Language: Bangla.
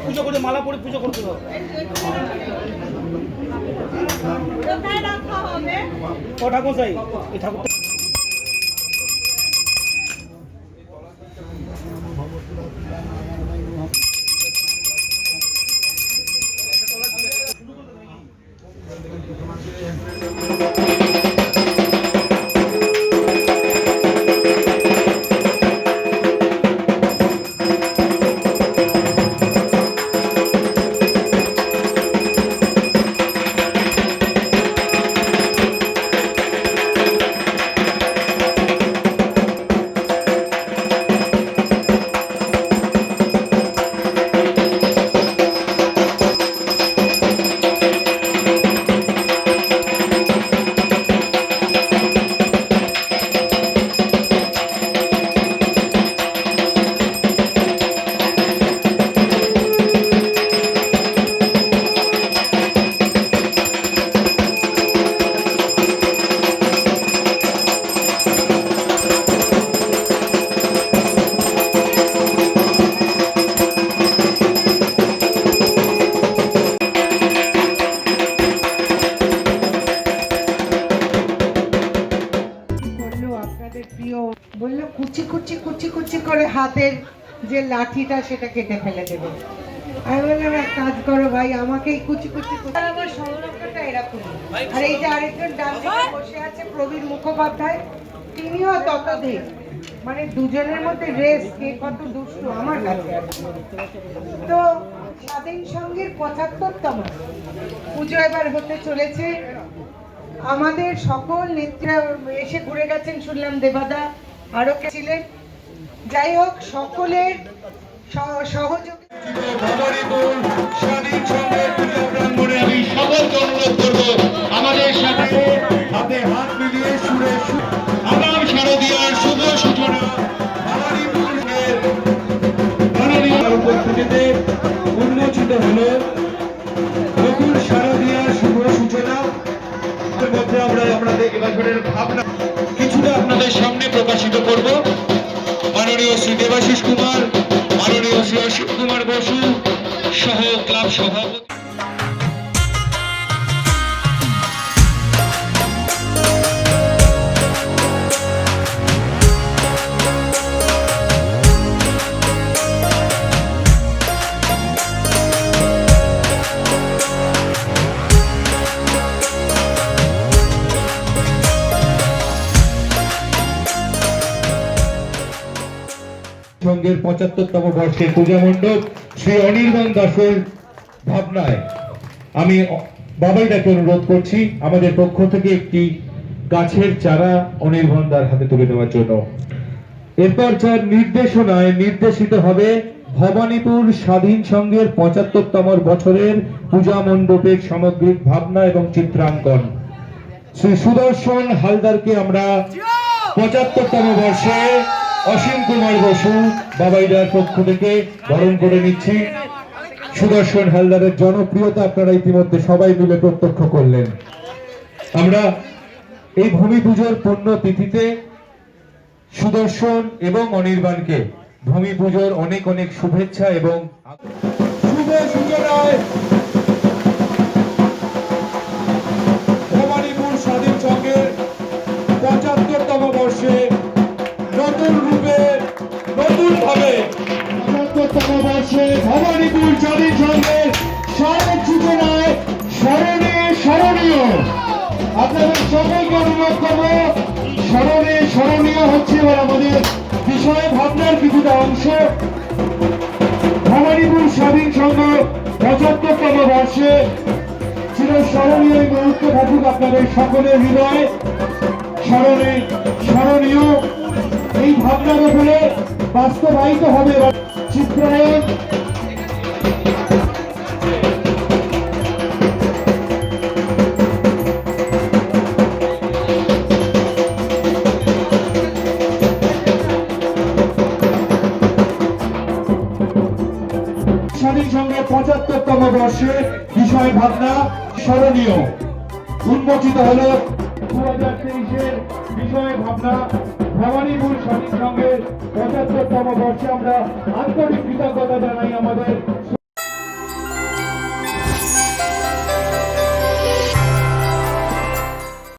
পুজো করে মালা পরে পুজো করতে হবে। ও ঠাকুর চাই এই ঠাকুর বললো কুচি কুচি কুচি কুচি করে হাতের যে লাঠিটা সেটা কেটে ফেলে দেবে। আমি বললাম এক কাজ করো ভাই, আমাকে এই কুচি কুচি আমার সংরক্ষণটা এরকম। আর এই যে আরেকজন ডান দিকে বসে আছে প্রবীর মুখোপাধ্যায়, তিনিও ততোধিক, মানে দুজনের মধ্যে রেস কে কত দুষ্টু আমার কাছে। তো স্বাধীন সংঘের ৭৫তম পুজো এবার হতে চলেছে। আমাদের সকল নেত্রীরা এসে ঘুরে গেছেন শুনলাম, দেবাদা আরো কে ছিলেন। যাই হোক, সকলের সহযোগিতা আমি সকলকে অনুরোধ করবো আমাদের সাথে হাতে হাত মিলিয়ে সুরে আগাম শারদীয়ার শুভ সূচনা উপস্থিতিতে উন্মোচিত হলো নতুন শারদীয়ার শুভ সূচনা। মধ্যে আমরা আপনাদের এবছরের ভাবনা কিছুটা আপনাদের সামনে প্রকাশিত করব। মাননীয় শ্রী দেবাশিস কুমার, মাননীয় শ্রী অসিত কুমার বসু সহ ক্লাব সভাপতি। সংঘের ৭৫তম বর্ষে পূজা মণ্ডপ শ্রী অনির্বাণ দাসের ভাবনায় আমি বাবাইদাকে অনুরোধ করছি আমাদের পক্ষ থেকে একটি গাছের চারা অনির্বাণ দার হাতে তুলে দেওয়ার জন্য। এরপর যার নির্দেশনায় নির্দেশিত হবে ভবানীপুর স্বাধীন সংঘের ৭৫তম বছরের পূজা মণ্ডপের সামগ্রিক ভাবনা এবং চিত্রাঙ্কন। শ্রী সুদর্শন হালদারকে আমরা ৭৫তম বর্ষে অসীম কুমার বসু বাবাইদার পক্ষ থেকে বরণ করে নিচ্ছি। সুদর্শন হালদারের জনপ্রিয়তা আপনারা ইতিমধ্যে সবাই মিলে প্রত্যক্ষ করলেন। আমরা এই ভূমি পুজোর পূর্ণ তিথিতে সুদর্শন এবং অনির্বাণকে ভূমি পুজোর অনেক অনেক শুভেচ্ছা এবং শুভ সূচনায় ভবানীপুর স্বাধীন সংঘের ৭৫তম বর্ষে নতুন রূপে নতুন ভাবে 75তম বর্ষে ভবানীপুর স্বাধীন সংঘের স্মারক সূচনায় স্মরণে স্মরণীয় আপনাদের সকলকে অনুরোধ করবো স্মরণে স্মরণীয় হচ্ছে এবার আমাদের বিষয় ভাবনার কিছুটা অংশ। ভবানীপুর স্বাধীন সংঘ 75তম বর্ষে চিরস্মরণীয় এই মুহূর্ত থাকুক আপনাদের সকলের হৃদয়ে। স্মরণে স্মরণীয় এই ভাবনার উপরে বাস্তবায়িত হবে চিত্রায়ন। স্বাধীন সংঘের 75তম বর্ষে বিষয় ভাবনা স্মরণীয় উন্মোচিত হল 2023-এর বিষয় ভাবনা। ভবানীপুর স্বাধীন সংঘের 75তম বর্ষে আমরা আন্তরিক কৃতজ্ঞতা জানাই আমাদের